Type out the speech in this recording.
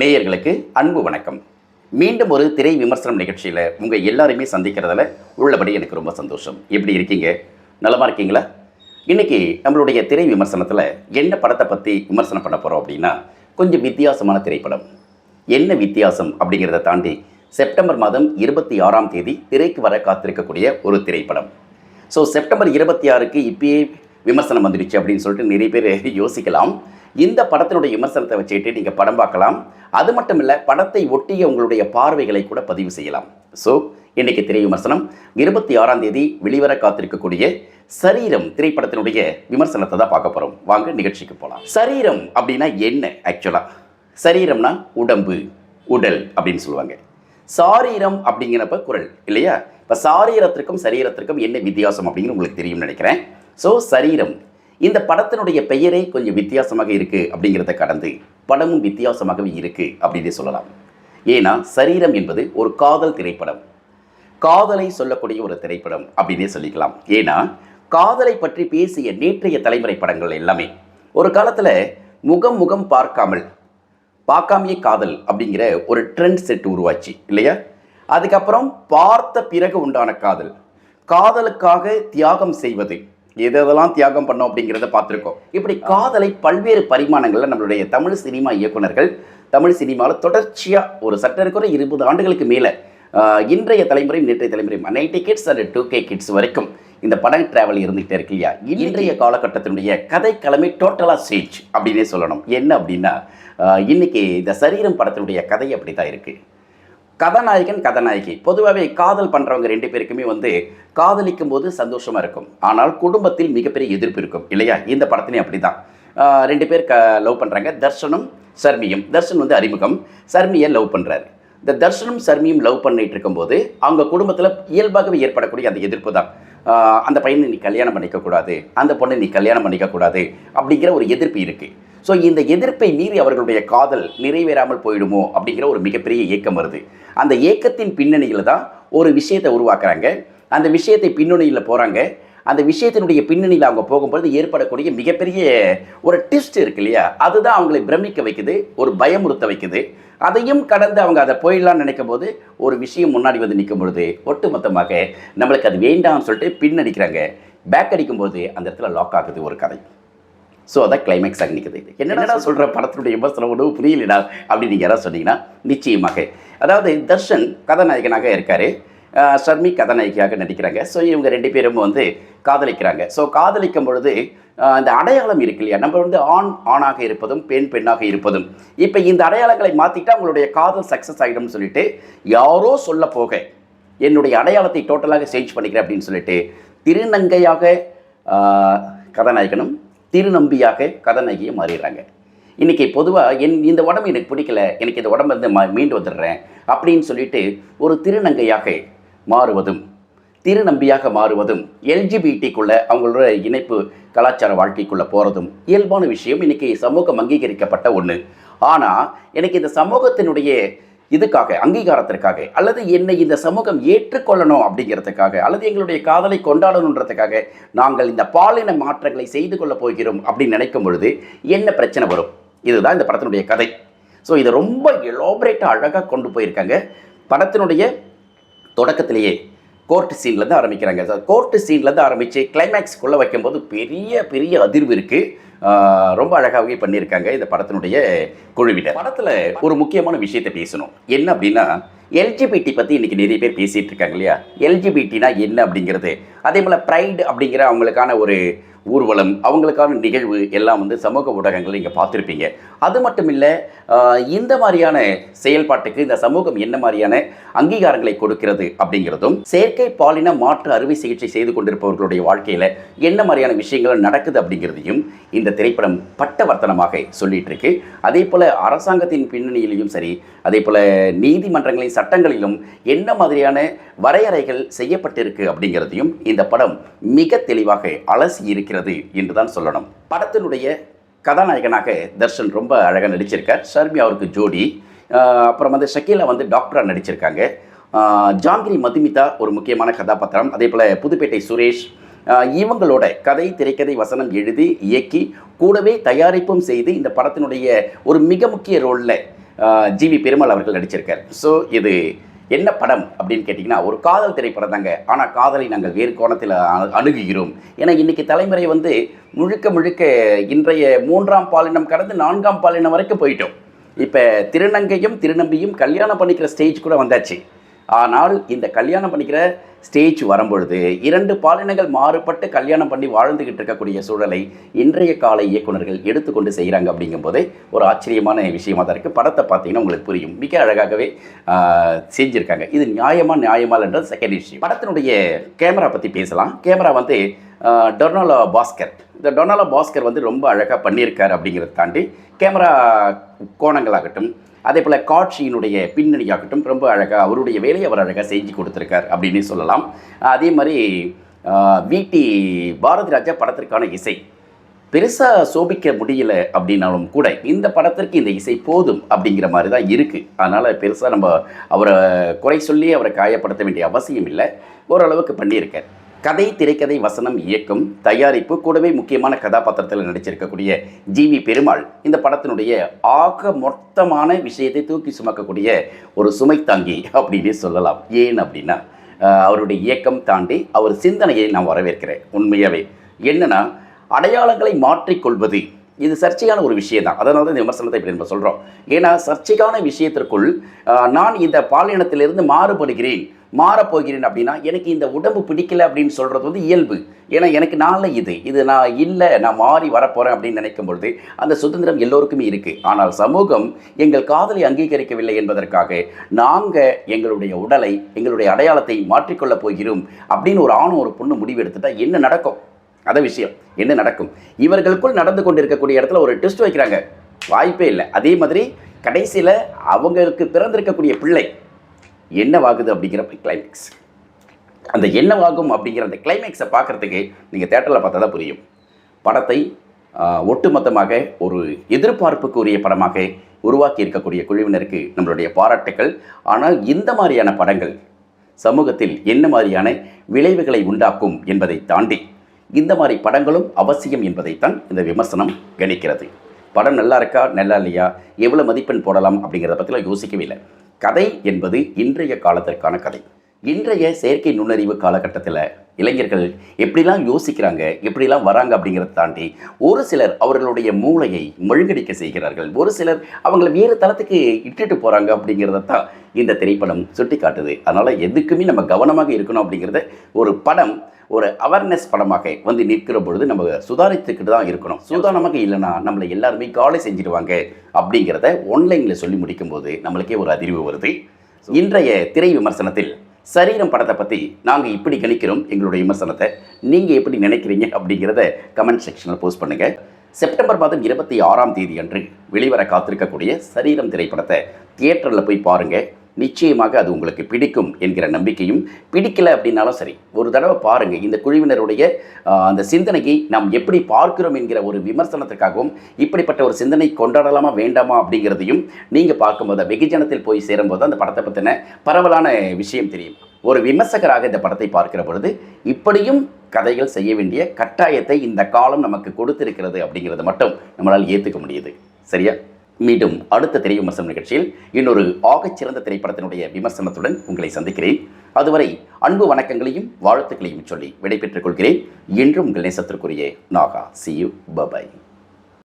நேயர்களுக்கு அன்பு வணக்கம். மீண்டும் ஒரு திரை விமர்சனம் நிகழ்ச்சியில் உங்கள் எல்லாருமே சந்திக்கிறதுல உள்ளபடி எனக்கு ரொம்ப சந்தோஷம். எப்படி இருக்கீங்க? நலமாக இருக்கீங்களா? இன்றைக்கி நம்மளுடைய திரை விமர்சனத்தில் என்ன படத்தை பற்றி விமர்சனம் பண்ண போகிறோம் அப்படின்னா, கொஞ்சம் வித்தியாசமான திரைப்படம். என்ன வித்தியாசம் அப்படிங்கிறத தாண்டி செப்டம்பர் மாதம் 26ஆம் தேதி திரைக்கு வர காத்திருக்கக்கூடிய ஒரு திரைப்படம். ஸோ செப்டம்பர் 26க்கு இப்பயே விமர்சனம் வந்துடுச்சு அப்படின்னு சொல்லிட்டு நிறைய பேர் யோசிக்கலாம். இந்த படத்தினுடைய விமர்சனத்தை வச்சுக்கிட்டு நீங்கள் படம் பார்க்கலாம். அது மட்டும் இல்லை, படத்தை ஒட்டிய உங்களுடைய பார்வைகளை கூட பதிவு செய்யலாம். ஸோ இன்றைக்கி திரை விமர்சனம் 26ஆம் தேதி வெளிவர காத்திருக்கக்கூடிய சரீரம் திரைப்படத்தினுடைய விமர்சனத்தை தான் பார்க்க போகிறோம். வாங்க நிகழ்ச்சிக்கு போகலாம். சரீரம் அப்படின்னா என்ன? ஆக்சுவலாக சரீரம்னா உடம்பு, உடல் அப்படின்னு சொல்லுவாங்க. சாரீரம் அப்படிங்கிறப்ப குரல் இல்லையா? இப்போ சாரீரத்திற்கும் சரீரத்திற்கும் என்ன வித்தியாசம் அப்படிங்கிற உங்களுக்கு தெரியும்னு நினைக்கிறேன். ஸோ சரீரம், இந்த படத்தினுடைய பெயரே கொஞ்சம் வித்தியாசமாக இருக்குது அப்படிங்கிறத கடந்து படமும் வித்தியாசமாகவே இருக்குது அப்படின்னு சொல்லலாம். ஏன்னா சரீரம் என்பது ஒரு காதல் திரைப்படம், காதலை சொல்லக்கூடிய ஒரு திரைப்படம் அப்படின்னே சொல்லிக்கலாம். ஏன்னா காதலை பற்றி பேசிய நேற்றைய தலைமுறை படங்கள் எல்லாமே ஒரு காலத்தில் முகம் பார்க்காமையே காதல் அப்படிங்கிற ஒரு ட்ரெண்ட் செட் உருவாச்சு இல்லையா? அதுக்கப்புறம் பார்த்த பிறகு உண்டான காதல், காதலுக்காக தியாகம் செய்வது, எதெல்லாம் தியாகம் பண்ணோம் அப்படிங்கிறத பார்த்துருக்கோம். இப்படி காதலை பல்வேறு பரிமாணங்களில் நம்மளுடைய தமிழ் சினிமா இயக்குனர்கள் தமிழ் சினிமாவில் தொடர்ச்சியாக ஒரு சற்றக்குறை 20 ஆண்டுகளுக்கு மேலே இன்றைய தலைமுறை நேற்றைய தலைமுறை 90 கிட்ஸ் அண்ட் 2K கிட்ஸ் வரைக்கும் இந்த படம் டிராவல் இருந்துகிட்டே இருக்கு இல்லையா? இன்றைய காலகட்டத்தினுடைய கதைக்கிழமை டோட்டலாக சேஞ்ச் அப்படின்னே சொல்லணும். என்ன அப்படின்னா, இன்றைக்கி இந்த சரீரம் படத்தினுடைய கதை அப்படி தான் இருக்குது. கதாநாயகன் கதாநாயகி பொதுவாகவே காதல் பண்ணுறவங்க 2 பேருக்குமே காதலிக்கும் போது சந்தோஷமாக இருக்கும், ஆனால் குடும்பத்தில் மிகப்பெரிய எதிர்ப்பு இருக்கும் இல்லையா? இந்த படத்துலேயும் அப்படி தான் 2 பேர் லவ் பண்ணுறாங்க. தர்ஷனும் சர்மியும். தர்ஷன் அறிமுகம், சர்மியை லவ் பண்ணுறாரு. இந்த தர்ஷனும் சர்மியும் லவ் பண்ணிட்டு இருக்கும்போது அவங்க குடும்பத்தில் இயல்பாகவே ஏற்படக்கூடிய அந்த எதிர்ப்பு தான், அந்த பையனை நீ கல்யாணம் பண்ணிக்கக்கூடாது, அந்த பொண்ணை நீ கல்யாணம் பண்ணிக்கக்கூடாது அப்படிங்கிற ஒரு எதிர்ப்பு இருக்குது. ஸோ இந்த எதிர்ப்பை மீறி அவர்களுடைய காதல் நிறைவேறாமல் போயிடுமோ அப்படிங்கிற ஒரு மிகப்பெரிய ஏக்கம் வருது. அந்த ஏக்கத்தின் பின்னணியில் தான் ஒரு விஷயத்தை உருவாக்குறாங்க. அந்த விஷயத்தை பின்னணியில் போகிறாங்க. அந்த விஷயத்தினுடைய பின்னணியில் அவங்க போகும்போது ஏற்படக்கூடிய மிகப்பெரிய ஒரு ட்விஸ்ட் இருக்கு இல்லையா? அதுதான் அவங்களை பிரமிக்க வைக்குது, ஒரு பயமுறுத்த வைக்குது. அதையும் கடந்து அவங்க அதை போயிடலான்னு நினைக்கும் போது ஒரு விஷயம் முன்னாடி நிற்கும் பொழுது ஒட்டுமொத்தமாக நம்மளுக்கு அது வேண்டாம்னு சொல்லிட்டு பின்னடிக்கிறாங்க. பேக் அடிக்கும்போது அந்த இடத்துல லாக் ஆகுது ஒரு கதை. ஸோ அதான் கிளைமேக்ஸாக நிற்குது. என்னடா சொல்கிற படத்தினுடைய விமர்சனம் ஒன்றும் புரியலடா அப்படின்னு நீங்கள் யாராவது சொன்னீங்கன்னா, நிச்சயமாக அதாவது தர்ஷன் கதாநாயகனாக இருக்கார், ஷர்மி கதாநாயகியாக நடிக்கிறாங்க. ஸோ இவங்க 2 பேரும் காதலிக்கிறாங்க. ஸோ காதலிக்கும் பொழுது இந்த அடையாளம் இருக்கு இல்லையா? நம்ம ஆணாக இருப்பதும் பெண்ணாக இருப்பதும், இப்போ இந்த அடையாளங்களை மாற்றிட்டா அவங்களுடைய காதல் சக்ஸஸ் ஆகிடும்னு சொல்லிட்டு யாரோ சொல்ல போக என்னுடைய அடையாளத்தை டோட்டலாக சேஞ்ச் பண்ணிக்கிறேன் அப்படின்னு சொல்லிட்டு திருநங்கையாக கதாநாயகனும் திருநம்பியாக கதாநாயகியை மாறிடுறாங்க. இன்றைக்கி பொதுவாக இந்த உடம்பு எனக்கு பிடிக்கல, எனக்கு இந்த உடம்பு மீண்டு வந்துடுறேன் அப்படின்னு சொல்லிட்டு ஒரு திருநங்கையாக மாறுவதும் திருநம்பியாக மாறுவதும் எல்ஜிபிடிக்குள்ளே அவங்களோட இணைப்பு கலாச்சார வாழ்க்கைக்குள்ளே போகிறதும் இயல்பான விஷயம். இன்றைக்கி சமூகம் அங்கீகரிக்கப்பட்ட ஒன்று. ஆனால் எனக்கு இந்த சமூகத்தினுடைய இதுக்காக, அங்கீகாரத்திற்காக, அல்லது என்னை இந்த சமூகம் ஏற்றுக்கொள்ளணும் அப்படிங்கிறதுக்காக, அல்லது எங்களுடைய காதலை கொண்டாடணுன்றதுக்காக நாங்கள் இந்த பாலின மாற்றங்களை செய்து கொள்ள போகிறோம் அப்படின்னு நினைக்கும் பொழுது என்ன பிரச்சனை வரும்? இதுதான் இந்த படத்தினுடைய கதை. ஸோ இதை ரொம்ப எலாபரேட்டாக அழகாக கொண்டு போயிருக்காங்க. படத்தினுடைய தொடக்கத்திலேயே கோர்ட்டு சீன்லேருந்து ஆரம்பிக்கிறாங்க. கோர்ட்டு சீன்லேருந்து ஆரம்பித்து கிளைமேக்ஸ்க்குள்ளே வைக்கும்போது பெரிய அதிர்வு இருக்குது. ரொம்ப அழகாகவே பண்ணியிருக்காங்க இந்த படத்தினுடைய குழுவினர். படத்தில் ஒரு முக்கியமான விஷயத்தை பேசணும். என்ன அப்படின்னா, எல்ஜிபிடி பற்றி இன்றைக்கி நிறைய பேர் பேசிகிட்டு இருக்காங்க இல்லையா? எல்ஜிபிடினா என்ன அப்படிங்கிறது, அதே போல் ப்ரைடு அப்படிங்கிற அவங்களுக்கான ஒரு ஊர்வலம், அவங்களுக்கான நிகழ்வு எல்லாம் சமூக ஊடகங்கள் நீங்கள் பார்த்துருப்பீங்க. அது மட்டும் இல்லை, இந்த மாதிரியான செயல்பாட்டுக்கு இந்த சமூகம் என்ன மாதிரியான அங்கீகாரங்களை கொடுக்கிறது அப்படிங்கிறதும், செயற்கை பாலின மாற்று அறுவை சிகிச்சை செய்து கொண்டிருப்பவர்களுடைய வாழ்க்கையில் என்ன மாதிரியான விஷயங்கள் நடக்குது அப்படிங்கிறதையும் இந்த திரைப்படம் பட்டவர்த்தனமாக சொல்லிகிட்டு இருக்கு. அதே போல் அரசாங்கத்தின் பின்னணியிலையும் சரி, அதே போல் நீதிமன்றங்களின் சட்டங்களிலும் என்ன மாதிரியான வரையறைகள் செய்யப்பட்டிருக்கு அப்படிங்கிறதையும் இந்த படம் மிக தெளிவாக அலசி இருக்கிறது என்று தான் சொல்லணும். படத்தினுடைய கதாநாயகனாக தர்ஷன் ரொம்ப அழகாக நடிச்சிருக்கார். ஷர்மி அவருக்கு ஜோடி. அப்புறம் ஷக்கீலா டாக்டராக நடிச்சிருக்காங்க. ஜாங்கிரி மதுமிதா ஒரு முக்கியமான கதாபாத்திரம். அதே போல் புதுப்பேட்டை சுரேஷ், இவங்களோட கதை, திரைக்கதை, வசனம் எழுதி இயக்கி கூடவே தயாரிப்பும் செய்து இந்த படத்தினுடைய ஒரு மிக முக்கிய ரோலில் ஜிவி பெருமாள் அவர்கள் நடிச்சிருக்கார். ஸோ இது என்ன படம் அப்படின்னு கேட்டிங்கன்னா ஒரு காதல் திரைப்படம் தாங்க. ஆனால் காதலை நாங்கள் வேறு கோணத்தில் அணுகுகிறோம். ஏன்னா இன்றைக்கி தலைமுறை முழுக்க முழுக்க இன்றைய 3ஆம் பாலினம் கடந்து 4ஆம் பாலினம் வரைக்கும் போயிட்டோம். இப்போ திருநங்கையும் திருநம்பியும் கல்யாணம் பண்ணிக்கிற ஸ்டேஜ் கூட வந்தாச்சு. ஆனால் இந்த கல்யாணம் பண்ணிக்கிற ஸ்டேஜ் வரும்பொழுது 2 பாலினங்கள் மாறுபட்டு கல்யாணம் பண்ணி வாழ்ந்துக்கிட்டு இருக்கக்கூடிய சூழலை இன்றைய கால இயக்குநர்கள் எடுத்துக்கொண்டு செய்கிறாங்க. அப்படிங்கும்போதே ஒரு ஆச்சரியமான விஷயமாக தான் இருக்குது. படத்தை பார்த்தீங்கன்னா உங்களுக்கு புரியும், மிக அழகாகவே செஞ்சுருக்காங்க. இது நியாயமான்றது செகண்ட் விஷயம். படத்தினுடைய கேமரா பற்றி பேசலாம். கேமரா டொர்னாலோ பாஸ்கர். இந்த டொர்னாலோ பாஸ்கர் ரொம்ப அழகாக பண்ணியிருக்கார். அப்படிங்கிறத தாண்டி கேமரா கோணங்களாகட்டும், அதே போல் காட்சியினுடைய பின்னணியாகட்டும் ரொம்ப அழகாக அவருடைய வேலையை அவர் அழகாக செஞ்சு கொடுத்துருக்கார் அப்படின்னு சொல்லலாம். அதே மாதிரி விடி பாரதி ராஜா படத்திற்கான இசை பெருசாக சோபிக்க முடியல அப்படின்னாலும் கூட இந்த படத்திற்கு இந்த இசை போதும் அப்படிங்கிற மாதிரி தான் இருக்குது. அதனால் பெருசாக நம்ம அவரை குறை சொல்லி அவரை காயப்படுத்த வேண்டிய அவசியம் இல்லை. ஓரளவுக்கு பண்ணியிருக்கார். கதை, திரைக்கதை, வசனம், இயக்கம், தயாரிப்பு, கூடவே முக்கியமான கதாபாத்திரத்தில் நடிச்சிருக்கக்கூடிய ஜிவி பெருமாள் இந்த படத்தினுடைய ஆக மொத்தமான விஷயத்தை தூக்கி சுமக்கக்கூடிய ஒரு சுமை தாங்கி அப்படின்னு சொல்லலாம். ஏன் அப்படின்னா அவருடைய இயக்கம் தாண்டி அவர் சிந்தனையை நான் வரவேற்கிறேன். உண்மையாகவே என்னென்னா அடையாளங்களை மாற்றிக்கொள்வது இது சர்ச்சையான ஒரு விஷயம் தான். அதனால தான் இந்த விமர்சனத்தை இப்படி நம்ம சொல்கிறோம். ஏன்னா சர்ச்சைக்கான விஷயத்திற்குள் நான் இந்த பாலினத்திலிருந்து மாறப்போகிறேன் அப்படின்னா எனக்கு இந்த உடம்பு பிடிக்கல அப்படின்னு சொல்கிறது இயல்பு. ஏன்னா எனக்கு நாளில் இது நான் இல்லை, நான் மாறி வரப்போகிறேன் அப்படின்னு நினைக்கும் பொழுது அந்த சுதந்திரம் எல்லோருக்குமே இருக்குது. ஆனால் சமூகம் எங்கள் காதலை அங்கீகரிக்கவில்லை என்பதற்காக நாங்கள் எங்களுடைய உடலை, எங்களுடைய அடையாளத்தை மாற்றிக்கொள்ளப் போகிறோம் அப்படின்னு ஒரு ஆணும் ஒரு பொண்ணு முடிவு எடுத்துட்டால் என்ன நடக்கும்? அத விஷயம் என்ன நடக்கும்? இவர்களுக்குள் நடந்து கொண்டிருக்கக்கூடிய இடத்துல ஒரு டெஸ்ட் வைக்கிறாங்க, வாய்ப்பே இல்லை. அதே மாதிரி கடைசியில் அவங்களுக்கு பிறந்திருக்கக்கூடிய பிள்ளை என்னவாகுது அப்படிங்கிற கிளைமேக்ஸ், அந்த என்னவாகும் அப்படிங்கிற அந்த கிளைமேக்ஸை பார்க்குறதுக்கு நீங்கள் தேட்டரில் பார்த்தா தான் புரியும். படத்தை ஒட்டுமொத்தமாக ஒரு எதிர்பார்ப்புக்குரிய படமாக உருவாக்கி இருக்கக்கூடிய குழுவினருக்கு நம்மளுடைய பாராட்டுக்கள். ஆனால் இந்த மாதிரியான படங்கள் சமூகத்தில் என்ன மாதிரியான விளைவுகளை உண்டாக்கும் என்பதை தாண்டி இந்த மாதிரி படங்களும் அவசியம் என்பதைத்தான் இந்த விமர்சனம் கணிக்கிறது. படம் நல்லா இருக்கா நல்லா இல்லையா, எவ்வளோ மதிப்பெண் போடலாம் அப்படிங்கிறத பற்றிலாம் யோசிக்கவே இல்லை. கதை என்பது இன்றைய காலத்திற்கான கதை. இன்றைய செயற்கை நுண்ணறிவு காலகட்டத்தில் இளைஞர்கள் எப்படிலாம் யோசிக்கிறாங்க, எப்படிலாம் வராங்க அப்படிங்கிறத தாண்டி ஒரு சிலர் அவர்களுடைய மூளையை மழுங்கடிக்க செய்கிறார்கள். ஒரு சிலர் அவங்கள வேறு தளத்துக்கு இட்டுட்டு போகிறாங்க அப்படிங்கிறத தான் இந்த திரைப்படம் சுட்டி காட்டுது. அதனால் எதுக்குமே நம்ம கவனமாக இருக்கணும் அப்படிங்கிறத ஒரு படம் ஒரு அவேர்னஸ் படமாக நிற்கிற பொழுது நம்ம சுதாரித்துக்கிட்டு தான் இருக்கணும். சுதாரணமாக இல்லைன்னா நம்மளை எல்லாருமே காலை செஞ்சிடுவாங்க அப்படிங்கிறத ஆன்லைனில் சொல்லி முடிக்கும்போது நம்மளுக்கே ஒரு அதிர்வு வருது. இன்றைய திரை விமர்சனத்தில் சரீரம் படத்தை பற்றி நாங்கள் இப்படி கணிக்கிறோம். எங்களுடைய விமர்சனத்தை நீங்கள் எப்படி நினைக்கிறீங்க அப்படிங்கிறத கமெண்ட் செக்ஷனில் போஸ்ட் பண்ணுங்கள். செப்டம்பர் மாதம் 26ஆம் தேதி அன்று வெளிவர காத்திருக்கக்கூடிய சரீரம் திரைப்படத்தை தியேட்டரில் போய் பாருங்கள். நிச்சயமாக அது உங்களுக்கு பிடிக்கும் என்கிற நம்பிக்கையும், பிடிக்கலை அப்படின்னாலும் சரி ஒரு தடவை பாருங்கள். இந்த குழுவினருடைய அந்த சிந்தனையை நாம் எப்படி பார்க்கிறோம் என்கிற ஒரு விமர்சனத்திற்காகவும் இப்படிப்பட்ட ஒரு சிந்தனை கொண்டாடலாமா வேண்டாமா அப்படிங்கிறதையும் நீங்கள் பார்க்கும்போது வெகுஜனத்தில் போய் சேரும்போது அந்த படத்தை பற்றின பரவலான விஷயம் தெரியும். ஒரு விமர்சகராக இந்த படத்தை பார்க்கிற பொழுது இப்படியும் கதைகள் செய்ய வேண்டிய கட்டாயத்தை இந்த காலம் நமக்கு கொடுத்திருக்கிறது அப்படிங்கிறத மட்டும் நம்மளால் ஏற்றுக்க முடியுது. சரியா? மீண்டும் அடுத்த திரை விமர்சன நிகழ்ச்சியில் இன்னொரு ஆகச்சிறந்த திரைப்படத்தினுடைய விமர்சனத்துடன் உங்களை சந்திக்கிறேன். அதுவரை அன்பு வணக்கங்களையும் வாழ்த்துக்களையும் சொல்லி விடைபெற்றுக் கொள்கிறேன். என்றும் உங்கள் நேசத்திற்குரிய Naga. See you. Bye bye.